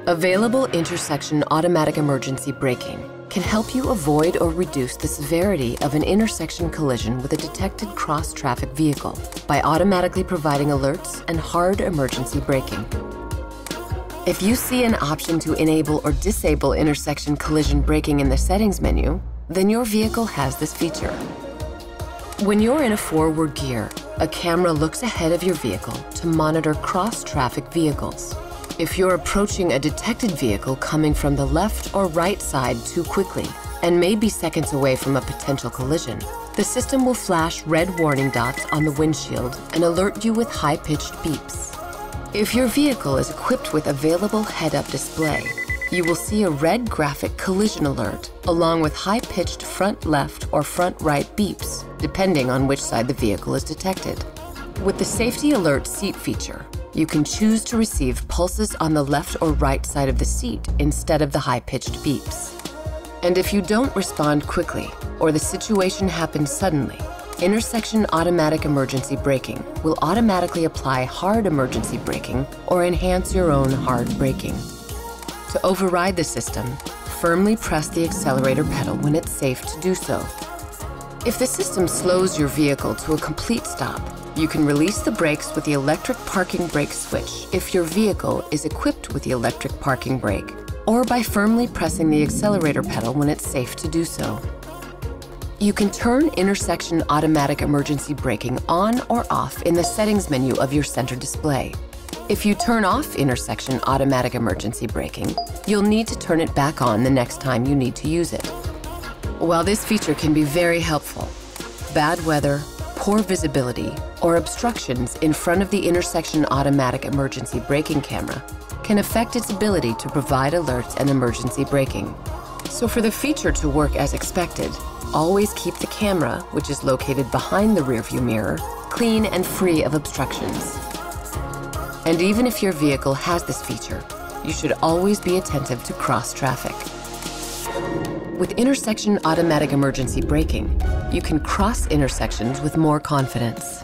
Available intersection automatic emergency braking can help you avoid or reduce the severity of an intersection collision with a detected cross-traffic vehicle by automatically providing alerts and hard emergency braking. If you see an option to enable or disable intersection collision braking in the settings menu, then your vehicle has this feature. When you're in a forward gear, a camera looks ahead of your vehicle to monitor cross-traffic vehicles. If you're approaching a detected vehicle coming from the left or right side too quickly and may be seconds away from a potential collision, the system will flash red warning dots on the windshield and alert you with high-pitched beeps. If your vehicle is equipped with available head-up display, you will see a red graphic collision alert along with high-pitched front left or front right beeps, depending on which side the vehicle is detected. With the Safety Alert Seat feature, you can choose to receive pulses on the left or right side of the seat instead of the high-pitched beeps. And if you don't respond quickly or the situation happens suddenly, intersection automatic emergency braking will automatically apply hard emergency braking or enhance your own hard braking. To override the system, firmly press the accelerator pedal when it's safe to do so. If the system slows your vehicle to a complete stop, you can release the brakes with the electric parking brake switch if your vehicle is equipped with the electric parking brake, or by firmly pressing the accelerator pedal when it's safe to do so. You can turn intersection automatic emergency braking on or off in the settings menu of your center display. If you turn off intersection automatic emergency braking, you'll need to turn it back on the next time you need to use it. While this feature can be very helpful, bad weather, poor visibility, or obstructions in front of the intersection automatic emergency braking camera can affect its ability to provide alerts and emergency braking. So for the feature to work as expected, always keep the camera, which is located behind the rearview mirror, clean and free of obstructions. And even if your vehicle has this feature, you should always be attentive to cross traffic. With intersection automatic emergency braking, you can cross intersections with more confidence.